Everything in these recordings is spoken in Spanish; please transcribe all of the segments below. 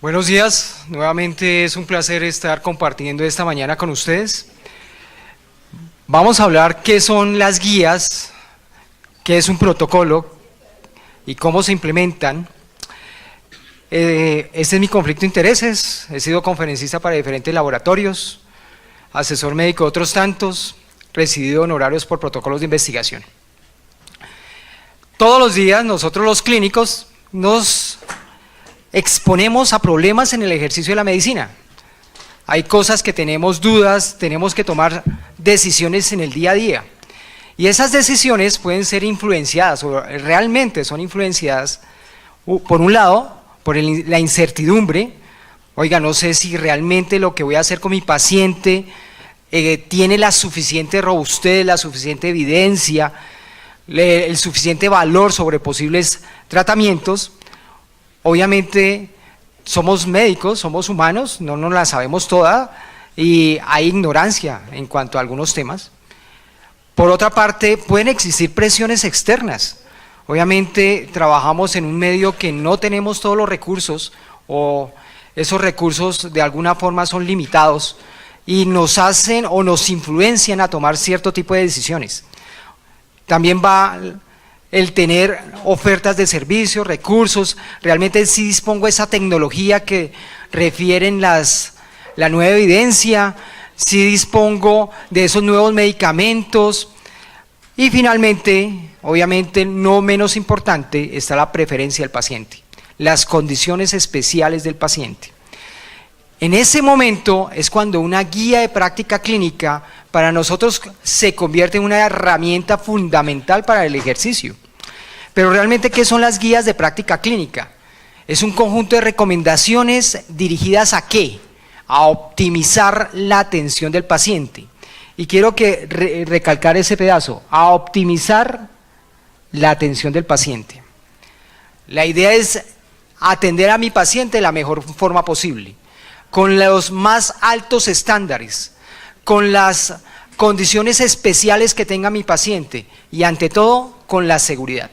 Buenos días, nuevamente es un placer estar compartiendo esta mañana con ustedes. Vamos a hablar qué son las guías, qué es un protocolo y cómo se implementan. Este es mi conflicto de intereses, he sido conferencista para diferentes laboratorios, asesor médico de otros tantos, recibido honorarios por protocolos de investigación. Todos los días nosotros los clínicos nos exponemos a problemas en el ejercicio de la medicina. Hay cosas que tenemos dudas, tenemos que tomar decisiones en el día a día. Y esas decisiones pueden ser influenciadas, o realmente son influenciadas, por un lado, por la incertidumbre. Oiga, no sé si realmente lo que voy a hacer con mi paciente tiene la suficiente robustez, la suficiente evidencia, el suficiente valor sobre posibles tratamientos. Obviamente somos médicos, somos humanos, no nos la sabemos toda y hay ignorancia en cuanto a algunos temas. Por otra parte, pueden existir presiones externas. Obviamente trabajamos en un medio que no tenemos todos los recursos o esos recursos de alguna forma son limitados y nos hacen o nos influencian a tomar cierto tipo de decisiones. También va el tener ofertas de servicios, recursos, realmente sí dispongo de esa tecnología que refieren la nueva evidencia, sí dispongo de esos nuevos medicamentos y finalmente, obviamente no menos importante, está la preferencia del paciente, las condiciones especiales del paciente. En ese momento es cuando una guía de práctica clínica para nosotros se convierte en una herramienta fundamental para el ejercicio. Pero realmente, ¿qué son las guías de práctica clínica? Es un conjunto de recomendaciones dirigidas ¿a qué? A optimizar la atención del paciente. Y quiero recalcar ese pedazo, a optimizar la atención del paciente. La idea es atender a mi paciente de la mejor forma posible, con los más altos estándares, con las condiciones especiales que tenga mi paciente y ante todo con la seguridad.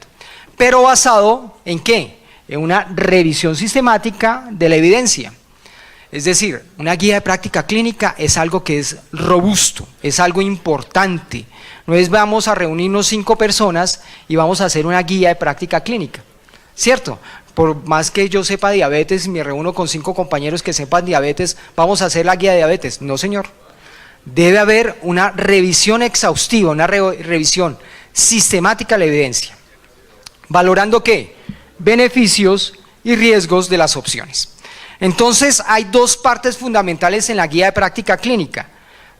Pero basado ¿en qué? En una revisión sistemática de la evidencia. Es decir, una guía de práctica clínica es algo que es robusto, es algo importante. No es vamos a reunirnos 5 personas y vamos a hacer una guía de práctica clínica, ¿cierto? Por más que yo sepa diabetes y me reúno con 5 compañeros que sepan diabetes, vamos a hacer la guía de diabetes. No, señor. Debe haber una revisión exhaustiva, una revisión sistemática de la evidencia. ¿Valorando qué? Beneficios y riesgos de las opciones. Entonces, hay 2 partes fundamentales en la guía de práctica clínica.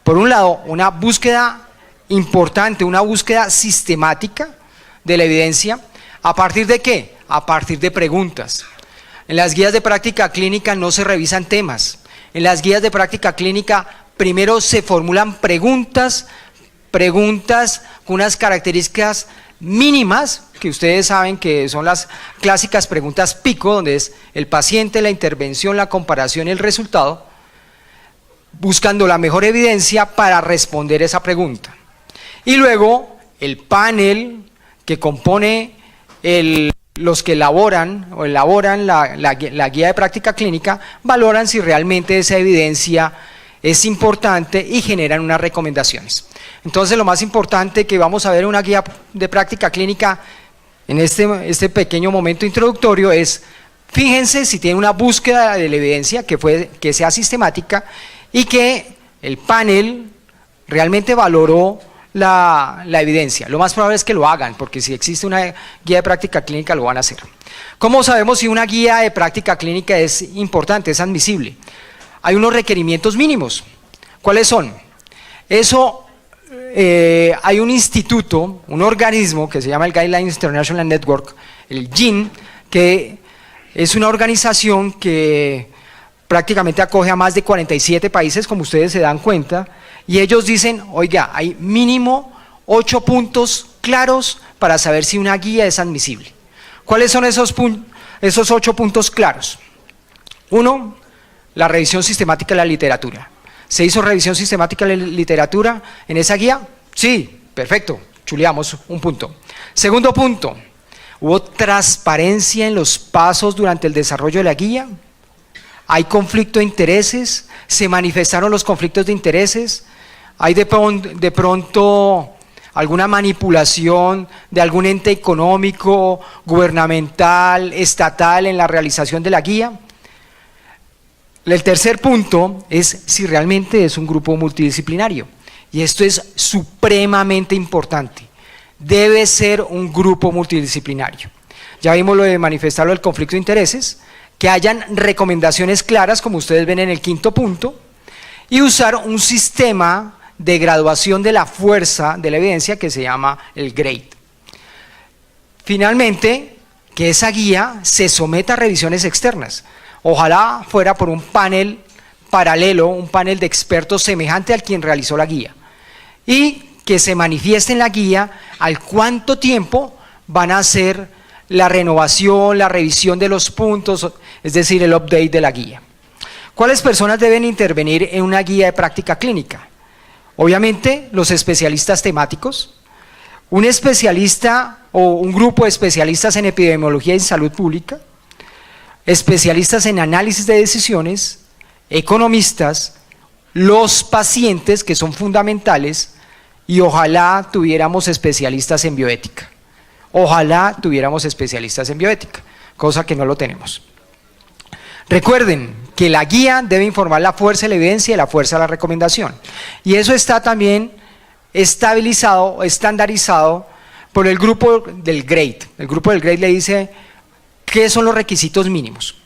Por un lado, una búsqueda importante, una búsqueda sistemática de la evidencia. ¿A partir de qué? A partir de preguntas. En las guías de práctica clínica no se revisan temas. En las guías de práctica clínica primero se formulan preguntas con unas características mínimas, que ustedes saben que son las clásicas preguntas pico, donde es el paciente, la intervención, la comparación y el resultado, buscando la mejor evidencia para responder esa pregunta. Y luego el panel que compone los que elaboran la guía de práctica clínica, valoran si realmente esa evidencia es importante y generan unas recomendaciones. Entonces, lo más importante que vamos a ver en una guía de práctica clínica en este pequeño momento introductorio es, fíjense si tiene una búsqueda de la evidencia que sea sistemática y que el panel realmente valoró la evidencia. Lo más probable es que lo hagan, porque si existe una guía de práctica clínica lo van a hacer. ¿Cómo sabemos si una guía de práctica clínica es importante, es admisible? Hay unos requerimientos mínimos. ¿Cuáles son? Hay un instituto, un organismo que se llama el Guidelines International Network, el GIN, que es una organización que prácticamente acoge a más de 47 países, como ustedes se dan cuenta, y ellos dicen, oiga, hay mínimo 8 puntos claros para saber si una guía es admisible. ¿Cuáles son esos 8 puntos claros? 1, la revisión sistemática de la literatura. ¿Se hizo revisión sistemática de la literatura en esa guía? Sí, perfecto, chuleamos un punto. Segundo punto, ¿hubo transparencia en los pasos durante el desarrollo de la guía? ¿Hay conflicto de intereses? ¿Se manifestaron los conflictos de intereses? ¿Hay de pronto alguna manipulación de algún ente económico, gubernamental, estatal en la realización de la guía? El tercer punto es si realmente es un grupo multidisciplinario, y esto es supremamente importante. Debe ser un grupo multidisciplinario. Ya vimos lo de manifestarlo del conflicto de intereses, que hayan recomendaciones claras, como ustedes ven en el quinto punto, y usar un sistema de graduación de la fuerza de la evidencia que se llama el GRADE. Finalmente, que esa guía se someta a revisiones externas. Ojalá fuera por un panel paralelo, un panel de expertos semejante al quien realizó la guía, y que se manifieste en la guía al cuánto tiempo van a hacer la renovación, la revisión de los puntos, es decir, el update de la guía. ¿Cuáles personas deben intervenir en una guía de práctica clínica? Obviamente, los especialistas temáticos, un especialista o un grupo de especialistas en epidemiología y salud pública, especialistas en análisis de decisiones, economistas, los pacientes, que son fundamentales, y ojalá tuviéramos especialistas en bioética. Ojalá tuviéramos especialistas en bioética, cosa que no lo tenemos. Recuerden que la guía debe informar la fuerza de la evidencia y la fuerza de la recomendación. Y eso está también estabilizado, estandarizado por el grupo del GRADE. El grupo del GRADE le dice qué son los requisitos mínimos.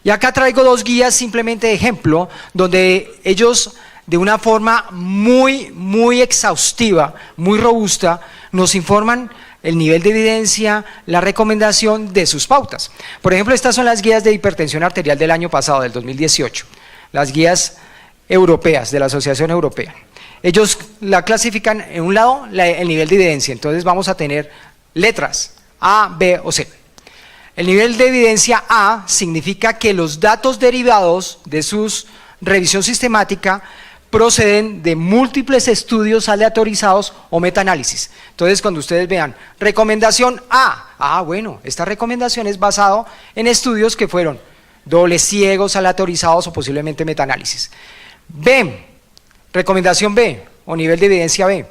Y acá traigo dos guías simplemente de ejemplo, donde ellos de una forma muy exhaustiva, muy robusta, nos informan el nivel de evidencia, la recomendación de sus pautas. Por ejemplo, estas son las guías de hipertensión arterial del año pasado, del 2018, las guías europeas, de la Asociación Europea. Ellos la clasifican en un lado el nivel de evidencia, entonces vamos a tener letras A, B o C. El nivel de evidencia A significa que los datos derivados de su revisión sistemática proceden de múltiples estudios aleatorizados o metaanálisis. Entonces, cuando ustedes vean recomendación A, bueno, esta recomendación es basada en estudios que fueron dobles ciegos, aleatorizados o posiblemente metaanálisis. B, recomendación B o nivel de evidencia B,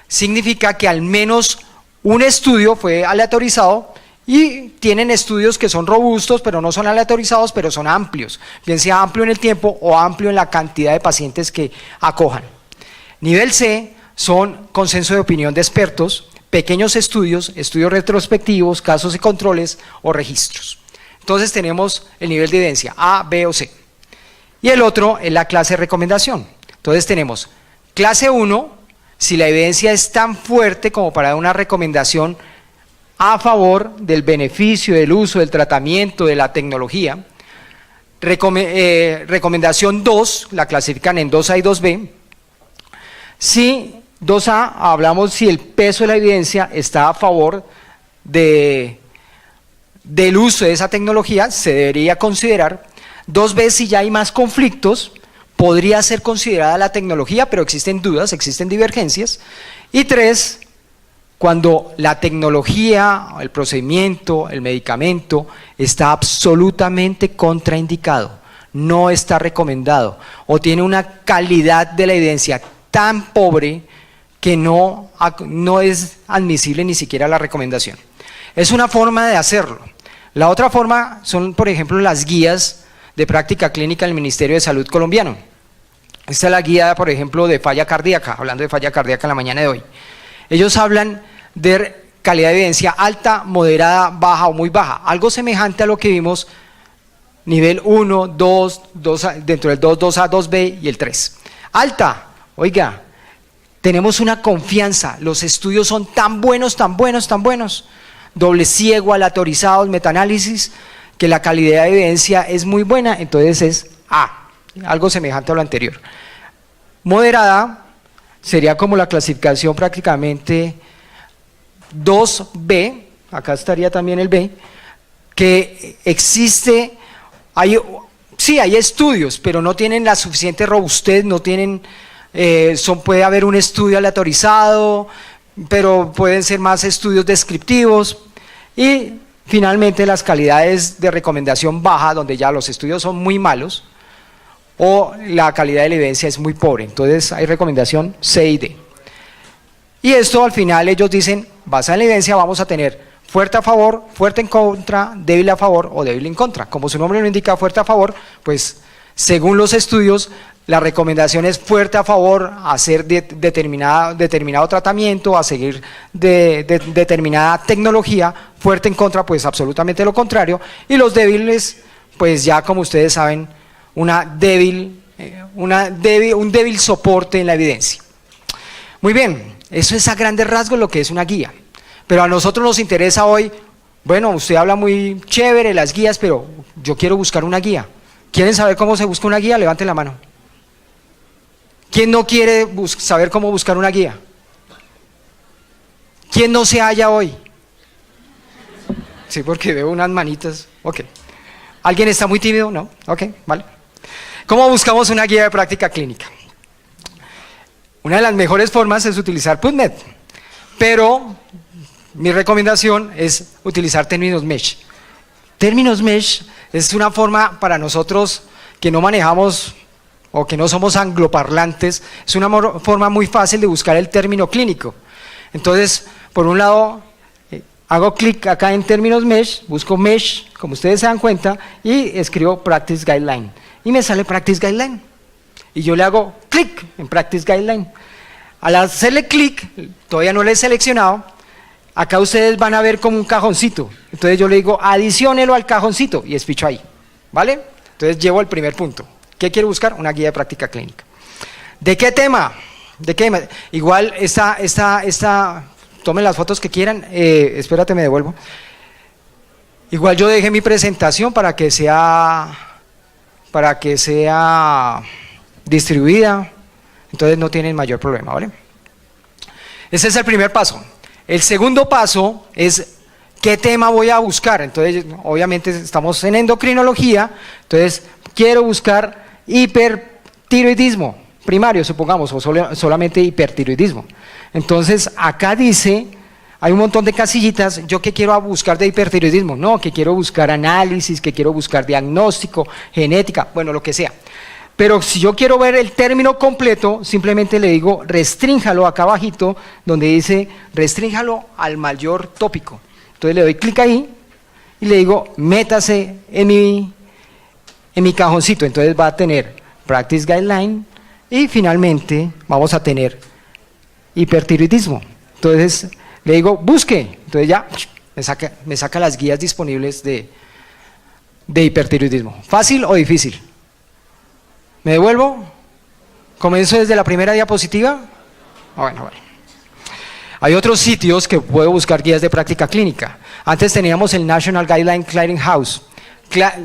significa que al menos un estudio fue aleatorizado y tienen estudios que son robustos, pero no son aleatorizados, pero son amplios, bien sea amplio en el tiempo o amplio en la cantidad de pacientes que acojan. Nivel C son consenso de opinión de expertos, pequeños estudios, estudios retrospectivos, casos y controles o registros. Entonces tenemos el nivel de evidencia A, B o C. Y el otro es la clase de recomendación. Entonces tenemos clase 1, si la evidencia es tan fuerte como para dar una recomendación a favor del beneficio, del uso, del tratamiento, de la tecnología. Recomendación 2, la clasifican en 2A y 2B. Si 2A, hablamos si el peso de la evidencia está a favor del uso de esa tecnología, se debería considerar. 2B, si ya hay más conflictos, podría ser considerada la tecnología, pero existen dudas, existen divergencias. Y 3, cuando la tecnología, el procedimiento, el medicamento está absolutamente contraindicado, no está recomendado o tiene una calidad de la evidencia tan pobre que no es admisible ni siquiera la recomendación. Es una forma de hacerlo. La otra forma son, por ejemplo, las guías de práctica clínica del Ministerio de Salud colombiano. Esta es la guía, por ejemplo, de falla cardíaca, hablando de falla cardíaca en la mañana de hoy. Ellos hablan de calidad de evidencia alta, moderada, baja o muy baja, algo semejante a lo que vimos nivel 1, 2, dentro del 2, 2A, 2B y el 3. Alta, oiga, tenemos una confianza, los estudios son tan buenos, doble ciego, aleatorizados, metaanálisis, que la calidad de evidencia es muy buena, entonces es A, algo semejante a lo anterior. Moderada sería como la clasificación prácticamente 2B, acá estaría también el B, que existe, hay estudios, pero no tienen la suficiente robustez, no tienen, puede haber un estudio aleatorizado, pero pueden ser más estudios descriptivos. Y finalmente las calidades de recomendación baja, donde ya los estudios son muy malos, o la calidad de la evidencia es muy pobre. Entonces hay recomendación C y D. Y esto al final ellos dicen, basada en la evidencia vamos a tener fuerte a favor, fuerte en contra, débil a favor o débil en contra. Como su nombre lo indica, fuerte a favor, pues según los estudios, la recomendación es fuerte a favor, a hacer determinado tratamiento, a seguir determinada tecnología, fuerte en contra, pues absolutamente lo contrario, y los débiles, pues ya como ustedes saben, un débil soporte en la evidencia. Muy bien, eso es a grandes rasgos lo que es una guía, pero a nosotros nos interesa hoy, bueno, usted habla muy chévere las guías, pero yo quiero buscar una guía. ¿Quieren saber cómo se busca una guía? Levanten la mano. ¿Quién no quiere saber cómo buscar una guía? ¿Quién no se halla hoy? Sí, porque veo unas manitas. Ok. ¿Alguien está muy tímido? No. Ok, vale. ¿Cómo buscamos una guía de práctica clínica? Una de las mejores formas es utilizar PubMed, pero mi recomendación es utilizar términos mesh. Términos mesh es una forma para nosotros que no manejamos o que no somos angloparlantes, es una forma muy fácil de buscar el término clínico. Entonces, por un lado, hago clic acá en términos mesh, busco mesh, como ustedes se dan cuenta, y escribo Practice Guideline. Y me sale Practice Guideline. Y yo le hago clic en Practice Guideline. Al hacerle clic, todavía no le he seleccionado, acá ustedes van a ver como un cajoncito. Entonces yo le digo, adiciónelo al cajoncito, y espicho ahí. ¿Vale? Entonces llevo el primer punto. ¿Qué quiero buscar? Una guía de práctica clínica. ¿De qué tema? ¿De qué tema? Igual tomen las fotos que quieran, espérate, me devuelvo. Igual yo dejé mi presentación para que sea distribuida, entonces no tienen mayor problema, ¿vale? Ese es el primer paso. El segundo paso es ¿qué tema voy a buscar? Entonces, obviamente estamos en endocrinología, entonces quiero buscar hipertiroidismo primario, supongamos, o solamente hipertiroidismo. Entonces, acá dice, hay un montón de casillitas, ¿yo qué quiero buscar de hipertiroidismo? No, que quiero buscar análisis, que quiero buscar diagnóstico, genética, bueno, lo que sea. Pero si yo quiero ver el término completo, simplemente le digo, restrínjalo acá abajito, donde dice, restrínjalo al mayor tópico. Entonces le doy clic ahí, y le digo, métase en mi cajoncito, entonces va a tener Practice Guideline y finalmente vamos a tener hipertiroidismo. Entonces le digo busque, entonces ya me saca las guías disponibles de hipertiroidismo. ¿Fácil o difícil? ¿Me devuelvo? ¿Comienzo desde la primera diapositiva? Bueno, vale. Hay otros sitios que puedo buscar guías de práctica clínica. Antes teníamos el National Guideline Clearinghouse.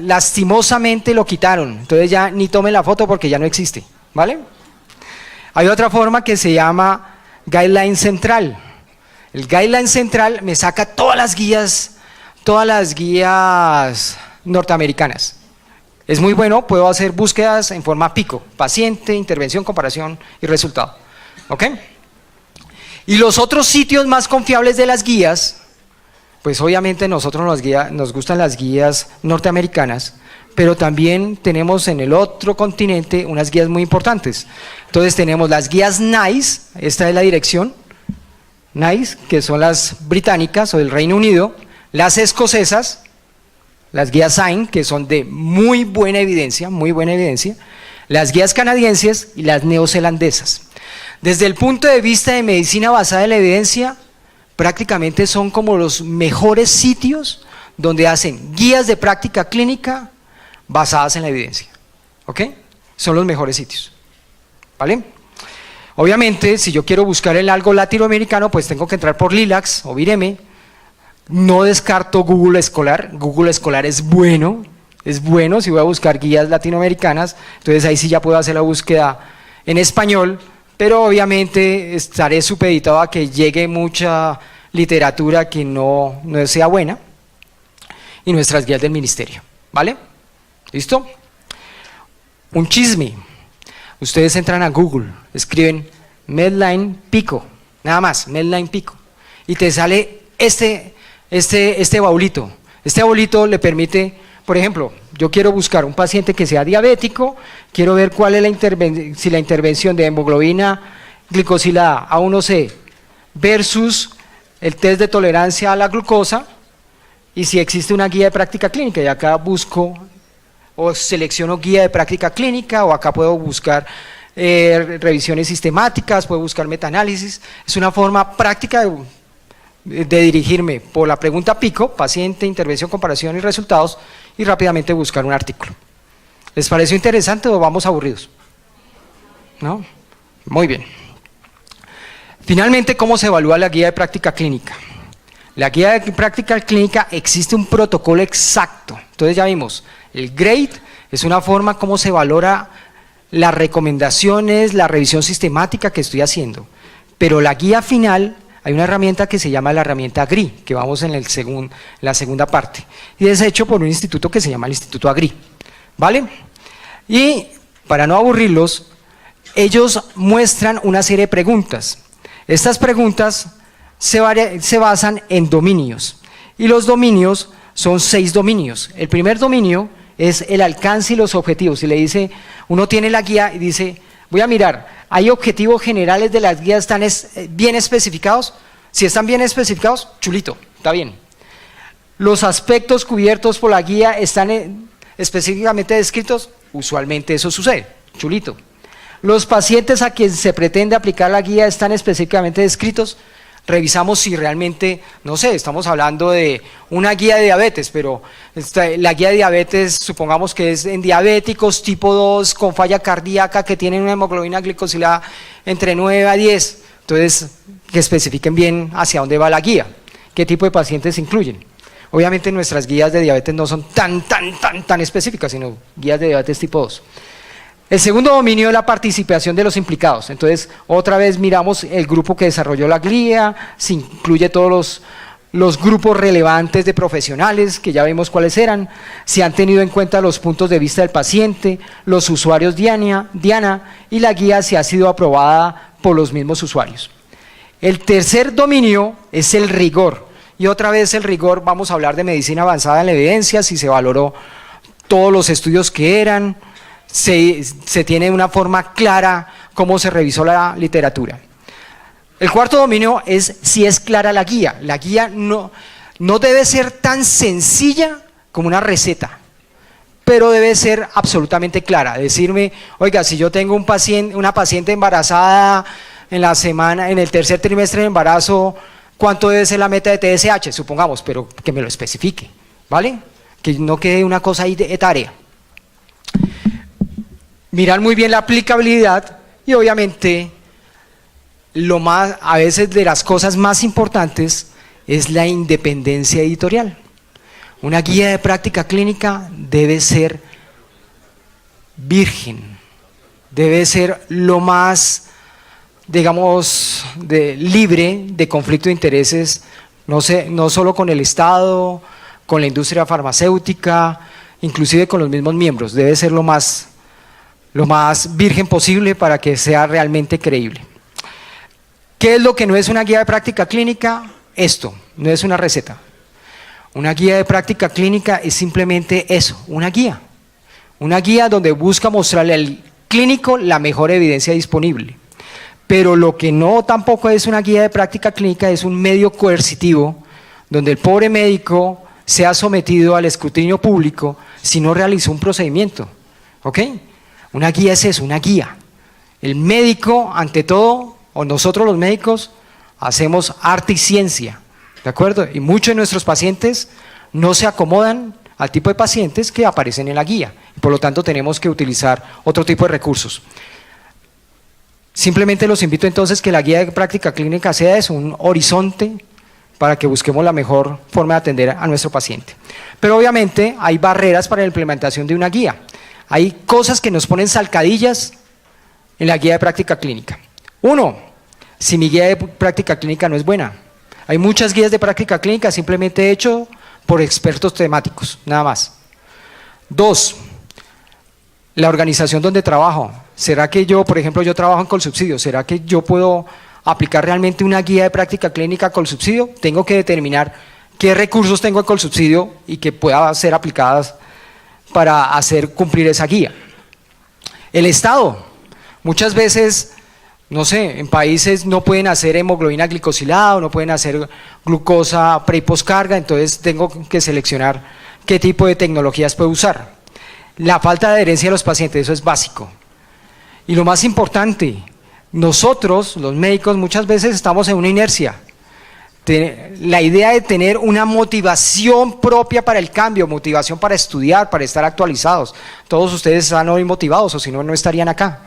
Lastimosamente lo quitaron, entonces ya ni tomen la foto porque ya no existe, ¿vale? Hay otra forma que se llama Guideline Central. El Guideline Central me saca todas las guías norteamericanas. Es muy bueno, puedo hacer búsquedas en forma pico, paciente, intervención, comparación y resultado, ¿ok? Y los otros sitios más confiables de las guías, pues obviamente nosotros nos gustan las guías norteamericanas, pero también tenemos en el otro continente unas guías muy importantes. Entonces tenemos las guías NICE, esta es la dirección, NICE, que son las británicas o del Reino Unido, las escocesas, las guías SIGN, que son de muy buena evidencia, las guías canadienses y las neozelandesas. Desde el punto de vista de medicina basada en la evidencia, prácticamente son como los mejores sitios donde hacen guías de práctica clínica basadas en la evidencia. ¿Ok? Son los mejores sitios. ¿Vale? Obviamente, si yo quiero buscar en algo latinoamericano, pues tengo que entrar por Lilacs o Vireme. No descarto Google Escolar. Google Escolar es bueno si voy a buscar guías latinoamericanas, entonces ahí sí ya puedo hacer la búsqueda en español, pero obviamente estaré supeditado a que llegue mucha literatura que no sea buena y nuestras guías del ministerio, ¿vale? ¿Listo? Un chisme. Ustedes entran a Google, escriben Medline Pico, nada más, Medline Pico, y te sale este baulito. Este baulito le permite por ejemplo, yo quiero buscar un paciente que sea diabético, quiero ver cuál es si la intervención de hemoglobina glicosilada A1C versus el test de tolerancia a la glucosa, y si existe una guía de práctica clínica, y acá busco o selecciono guía de práctica clínica, o acá puedo buscar revisiones sistemáticas, puedo buscar metaanálisis. Es una forma práctica de dirigirme por la pregunta PICO, paciente, intervención, comparación y resultados, y rápidamente buscar un artículo. ¿Les pareció interesante o vamos aburridos? ¿No? Muy bien. Finalmente, ¿cómo se evalúa la guía de práctica clínica? La guía de práctica clínica existe un protocolo exacto. Entonces ya vimos, el GRADE es una forma como se valora las recomendaciones, la revisión sistemática que estoy haciendo. Pero la guía final, hay una herramienta que se llama la herramienta GRI, que vamos en la segunda parte. Y es hecho por un instituto que se llama el Instituto AGRI. ¿Vale? Y para no aburrirlos, ellos muestran una serie de preguntas. Estas preguntas se basan en dominios, y los dominios son 6 dominios. El primer dominio es el alcance y los objetivos. Si le dice, uno tiene la guía y dice, voy a mirar, ¿hay objetivos generales de las guías están bien especificados? Si están bien especificados, chulito, está bien. ¿Los aspectos cubiertos por la guía están específicamente descritos? Usualmente eso sucede, chulito. ¿Los pacientes a quienes se pretende aplicar la guía están específicamente descritos? Revisamos si realmente, no sé, estamos hablando de una guía de diabetes, pero la guía de diabetes supongamos que es en diabéticos tipo 2 con falla cardíaca que tienen una hemoglobina glicosilada entre 9 a 10, entonces que especifiquen bien hacia dónde va la guía, qué tipo de pacientes incluyen. Obviamente nuestras guías de diabetes no son tan específicas, sino guías de diabetes tipo 2. El segundo dominio es la participación de los implicados. Entonces, otra vez miramos el grupo que desarrolló la guía, se incluye todos los grupos relevantes de profesionales, que ya vimos cuáles eran, se han tenido en cuenta los puntos de vista del paciente, los usuarios Diana, y la guía se ha sido aprobada por los mismos usuarios. El tercer dominio es el rigor, y otra vez el rigor, vamos a hablar de medicina avanzada en la evidencia, si se valoró todos los estudios que eran, se tiene de una forma clara cómo se revisó la literatura. El cuarto dominio es si es clara la guía. La guía no debe ser tan sencilla como una receta, pero debe ser absolutamente clara. Decirme, oiga, si yo tengo una paciente embarazada en el tercer trimestre de embarazo, ¿cuánto debe ser la meta de TSH? Supongamos, pero que me lo especifique, ¿vale? Que no quede una cosa ahí de tarea. Mirar muy bien la aplicabilidad y obviamente a veces de las cosas más importantes es la independencia editorial. Una guía de práctica clínica debe ser virgen, debe ser lo más, digamos, libre de conflicto de intereses, no solo con el Estado, con la industria farmacéutica, inclusive con los mismos miembros, debe ser lo más virgen posible para que sea realmente creíble. ¿Qué es lo que no es una guía de práctica clínica? Esto, no es una receta. Una guía de práctica clínica es simplemente eso, una guía. Una guía donde busca mostrarle al clínico la mejor evidencia disponible. Pero lo que no tampoco es una guía de práctica clínica es un medio coercitivo donde el pobre médico sea sometido al escrutinio público si no realizó un procedimiento. ¿Ok? Una guía es eso, una guía. El médico, ante todo, o nosotros los médicos, hacemos arte y ciencia, ¿de acuerdo? Y muchos de nuestros pacientes no se acomodan al tipo de pacientes que aparecen en la guía, y por lo tanto tenemos que utilizar otro tipo de recursos. Simplemente los invito entonces que la guía de práctica clínica sea eso, un horizonte para que busquemos la mejor forma de atender a nuestro paciente. Pero obviamente hay barreras para la implementación de una guía. Hay cosas que nos ponen zancadillas en la guía de práctica clínica. Uno, si mi guía de práctica clínica no es buena. Hay muchas guías de práctica clínica simplemente hechas por expertos temáticos, nada más. Dos, la organización donde trabajo. ¿Será que yo, por ejemplo, yo trabajo en Colsubsidio, ¿será que yo puedo aplicar realmente una guía de práctica clínica Colsubsidio? Tengo que determinar qué recursos tengo en Colsubsidio y que puedan ser aplicadas para hacer cumplir esa guía. El Estado, muchas veces, no sé, en países no pueden hacer hemoglobina glicosilada o no pueden hacer glucosa pre y poscarga, entonces tengo que seleccionar qué tipo de tecnologías puedo usar. La falta de adherencia de los pacientes, eso es básico. Y lo más importante, nosotros, los médicos, muchas veces estamos en una inercia. La idea de tener una motivación propia para el cambio, motivación para estudiar, para estar actualizados. Todos ustedes están hoy motivados, o si no, no estarían acá.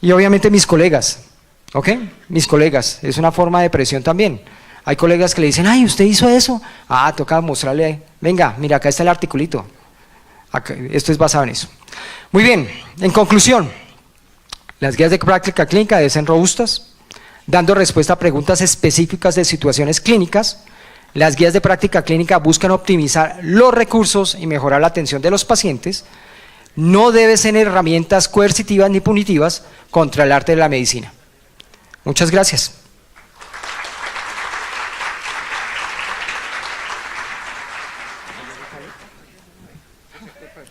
Y obviamente mis colegas, ¿ok? Mis colegas, es una forma de presión también. Hay colegas que le dicen, ay, ¿usted hizo eso? Ah, toca mostrarle, venga, mira, acá está el articulito. Acá, esto es basado en eso. Muy bien, en conclusión, las guías de práctica clínica deben ser robustas, dando respuesta a preguntas específicas de situaciones clínicas. Las guías de práctica clínica buscan optimizar los recursos y mejorar la atención de los pacientes. No deben ser herramientas coercitivas ni punitivas contra el arte de la medicina. Muchas gracias.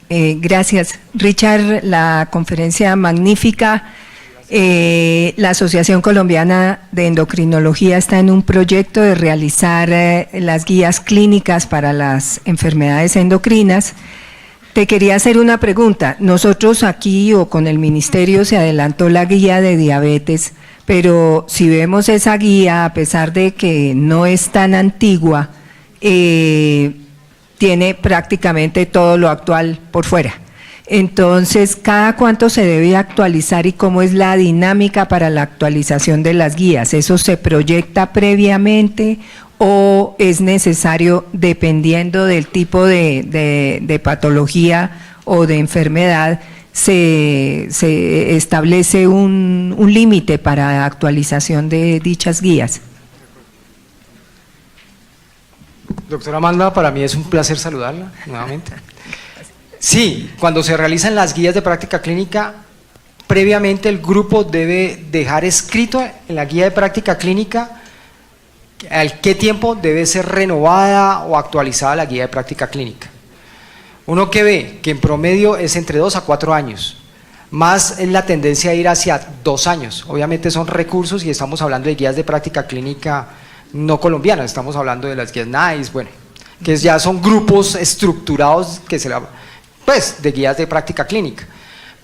Gracias, Richard, la conferencia magnífica. La Asociación Colombiana de Endocrinología está en un proyecto de realizar las guías clínicas para las enfermedades endocrinas. Te quería hacer una pregunta. Nosotros aquí o con el ministerio se adelantó la guía de diabetes, pero si vemos esa guía, a pesar de que no es tan antigua, tiene prácticamente todo lo actual por fuera. Entonces, ¿cada cuánto se debe actualizar y cómo es la dinámica para la actualización de las guías? ¿Eso se proyecta previamente o es necesario, dependiendo del tipo de patología o de enfermedad, se establece un límite para actualización de dichas guías? Doctora Amanda, para mí es un placer saludarla nuevamente. Sí, cuando se realizan las guías de práctica clínica, previamente el grupo debe dejar escrito en la guía de práctica clínica al qué tiempo debe ser renovada o actualizada la guía de práctica clínica. Uno que ve que en promedio es entre 2 a 4 años, más es la tendencia a ir hacia 2 años. Obviamente son recursos y estamos hablando de guías de práctica clínica no colombianas, estamos hablando de las guías NICE, bueno, que ya son grupos estructurados que de guías de práctica clínica.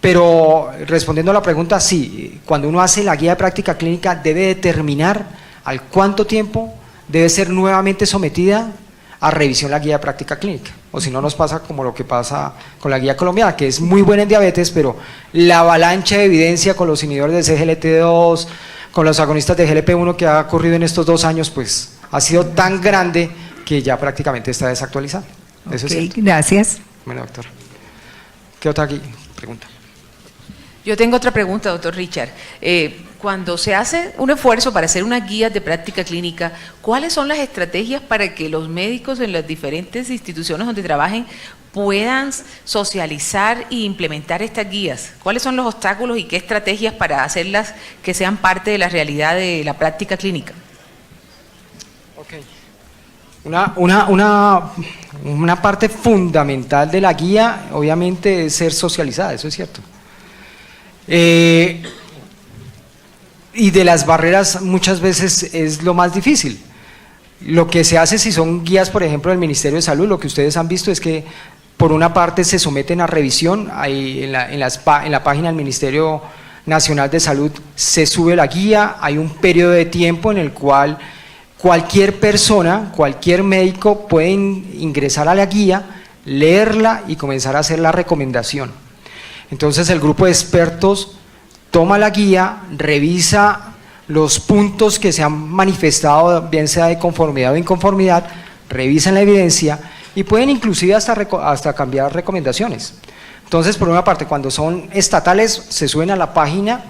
Pero respondiendo a la pregunta, sí, cuando uno hace la guía de práctica clínica debe determinar al cuánto tiempo debe ser nuevamente sometida a revisión la guía de práctica clínica, o si no nos pasa como lo que pasa con la guía colombiana, que es muy buena en diabetes, pero la avalancha de evidencia con los inhibidores de SGLT2, con los agonistas de GLP-1 que ha ocurrido en estos 2 años, pues ha sido tan grande que ya prácticamente está desactualizada. Eso es cierto. Gracias. Bueno, doctora. ¿Qué otra pregunta? Yo tengo otra pregunta, doctor Richard. Cuando se hace un esfuerzo para hacer unas guías de práctica clínica, ¿cuáles son las estrategias para que los médicos en las diferentes instituciones donde trabajen puedan socializar e implementar estas guías? ¿Cuáles son los obstáculos y qué estrategias para hacerlas que sean parte de la realidad de la práctica clínica? Okay. Una parte fundamental de la guía, obviamente, es ser socializada, eso es cierto. Y de las barreras muchas veces es lo más difícil. Lo que se hace si son guías, por ejemplo, del Ministerio de Salud, lo que ustedes han visto es que por una parte se someten a revisión, ahí en la página del Ministerio Nacional de Salud se sube la guía, hay un periodo de tiempo en el cual cualquier persona, cualquier médico puede ingresar a la guía, leerla y comenzar a hacer la recomendación. Entonces el grupo de expertos toma la guía, revisa los puntos que se han manifestado, bien sea de conformidad o inconformidad, revisan la evidencia y pueden inclusive hasta cambiar recomendaciones. Entonces, por una parte, cuando son estatales, se suben a la página,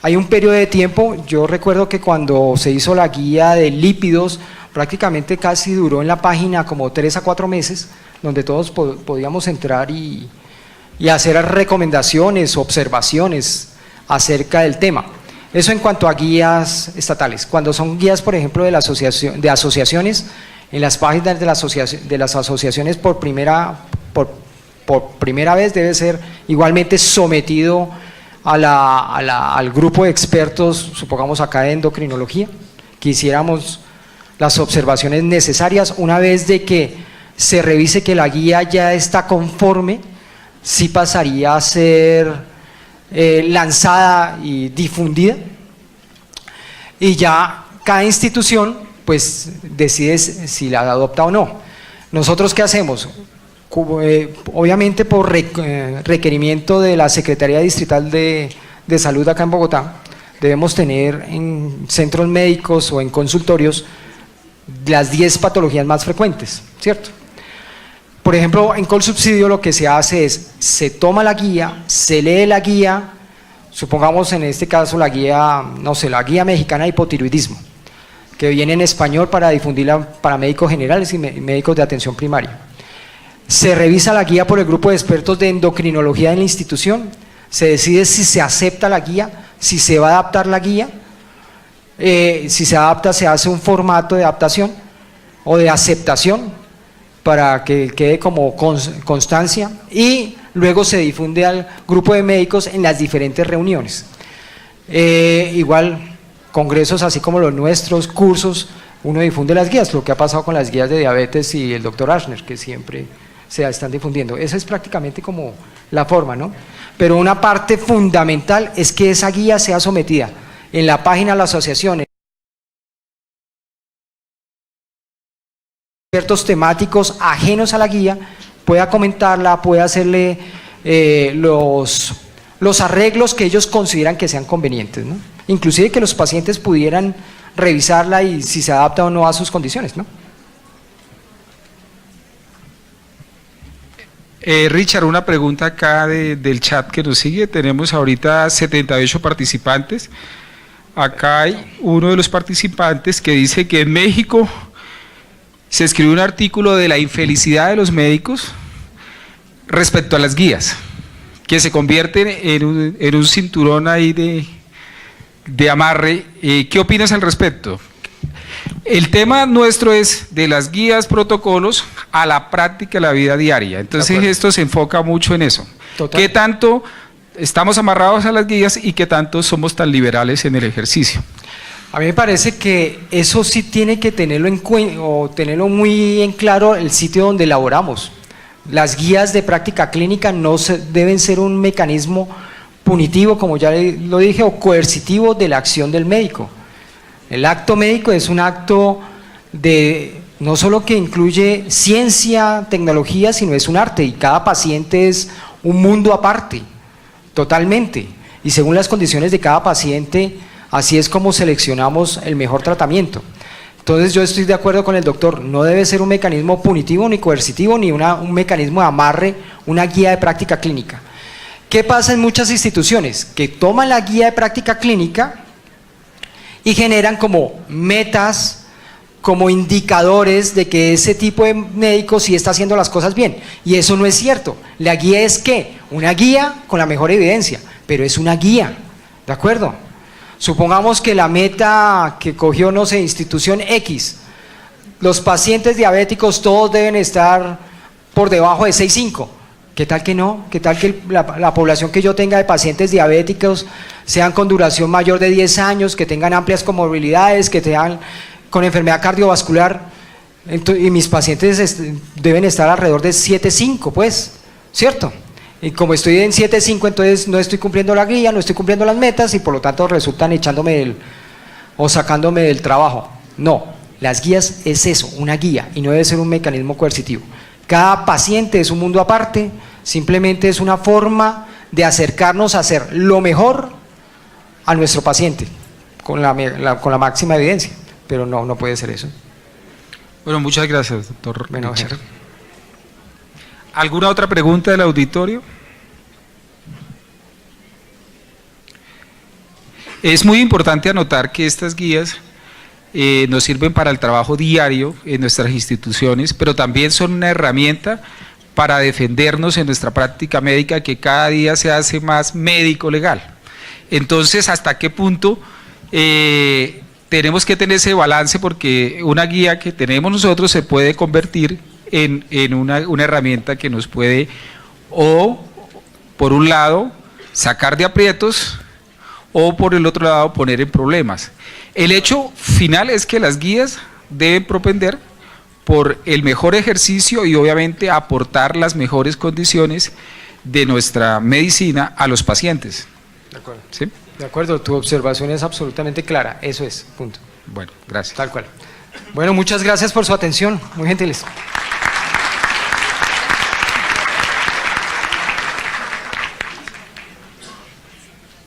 hay un periodo de tiempo. Yo recuerdo que cuando se hizo la guía de lípidos, prácticamente casi duró en la página como 3 a 4 meses, donde todos podíamos entrar y hacer recomendaciones, observaciones acerca del tema. Eso en cuanto a guías estatales. Cuando son guías, por ejemplo, de asociaciones, en las páginas de las asociaciones por por primera vez debe ser igualmente sometido al grupo de expertos, supongamos acá de endocrinología, que hiciéramos las observaciones necesarias. Una vez de que se revise que la guía ya está conforme, sí pasaría a ser lanzada y difundida, y ya cada institución pues decide si la adopta o no. ¿Nosotros qué hacemos? Obviamente por requerimiento de la Secretaría Distrital de Salud acá en Bogotá, debemos tener en centros médicos o en consultorios las 10 patologías más frecuentes, ¿cierto? Por ejemplo, en Colsubsidio lo que se hace es, se toma la guía, se lee la guía, supongamos en este caso la guía, no sé, la guía mexicana de hipotiroidismo, que viene en español para difundirla para médicos generales y médicos de atención primaria. Se revisa la guía por el grupo de expertos de endocrinología en la institución, se decide si se acepta la guía, si se va a adaptar la guía, si se adapta se hace un formato de adaptación o de aceptación para que quede como constancia, y luego se difunde al grupo de médicos en las diferentes reuniones. Igual, congresos así como los nuestros, cursos, uno difunde las guías, lo que ha pasado con las guías de diabetes y el doctor Ashner, que siempre se están difundiendo. Esa es prácticamente como la forma, ¿no? Pero una parte fundamental es que esa guía sea sometida en la página de la asociación, expertos temáticos ajenos a la guía, pueda comentarla, pueda hacerle los arreglos que ellos consideran que sean convenientes, ¿no? Inclusive que los pacientes pudieran revisarla y si se adapta o no a sus condiciones, ¿no? Richard, una pregunta acá del chat que nos sigue. Tenemos ahorita 78 participantes. Acá hay uno de los participantes que dice que en México se escribió un artículo de la infelicidad de los médicos respecto a las guías, que se convierten en un cinturón ahí de amarre. ¿Qué opinas al respecto? El tema nuestro es de las guías, protocolos, a la práctica de la vida diaria. Entonces esto se enfoca mucho en eso. Total. ¿Qué tanto estamos amarrados a las guías y qué tanto somos tan liberales en el ejercicio? A mí me parece que eso sí tiene que tenerlo en cuenta o tenerlo muy en claro el sitio donde elaboramos. Las guías de práctica clínica no deben ser un mecanismo punitivo, como ya lo dije, o coercitivo de la acción del médico. El acto médico es un acto de no solo que incluye ciencia, tecnología, sino es un arte, y cada paciente es un mundo aparte, totalmente, y según las condiciones de cada paciente, así es como seleccionamos el mejor tratamiento. Entonces yo estoy de acuerdo con el doctor, no debe ser un mecanismo punitivo ni coercitivo, ni un mecanismo de amarre, una guía de práctica clínica. ¿Qué pasa en muchas instituciones? Que toman la guía de práctica clínica y generan como metas, como indicadores de que ese tipo de médico sí está haciendo las cosas bien, y eso no es cierto. La guía es ¿qué? Una guía con la mejor evidencia, pero es una guía, ¿de acuerdo? Supongamos que la meta que cogió, no sé, institución X, los pacientes diabéticos todos deben estar por debajo de 6.5. ¿Qué tal que no? ¿Qué tal que la población que yo tenga de pacientes diabéticos sean con duración mayor de 10 años, que tengan amplias comorbilidades, que tengan con enfermedad cardiovascular? Y mis pacientes deben estar alrededor de 7.5, pues, ¿cierto? Y como estoy en 7.5, entonces no estoy cumpliendo la guía, no estoy cumpliendo las metas, y por lo tanto resultan echándome o sacándome del trabajo. No, las guías es eso, una guía, y no debe ser un mecanismo coercitivo. Cada paciente es un mundo aparte, simplemente es una forma de acercarnos a hacer lo mejor a nuestro paciente, con la máxima evidencia, pero no puede ser eso. Bueno, muchas gracias, doctor Bueno, Richard. ¿Alguna otra pregunta del auditorio? Es muy importante anotar que estas guías nos sirven para el trabajo diario en nuestras instituciones, pero también son una herramienta para defendernos en nuestra práctica médica, que cada día se hace más médico-legal. Entonces, ¿hasta qué punto tenemos que tener ese balance? Porque una guía que tenemos nosotros se puede convertir en una herramienta que nos puede o por un lado sacar de aprietos o por el otro lado poner en problemas. El hecho final es que las guías deben propender por el mejor ejercicio y obviamente aportar las mejores condiciones de nuestra medicina a los pacientes. De acuerdo. ¿Sí? De acuerdo, tu observación es absolutamente clara, eso es, punto. Bueno, gracias. Tal cual. Bueno, muchas gracias por su atención, muy gentiles.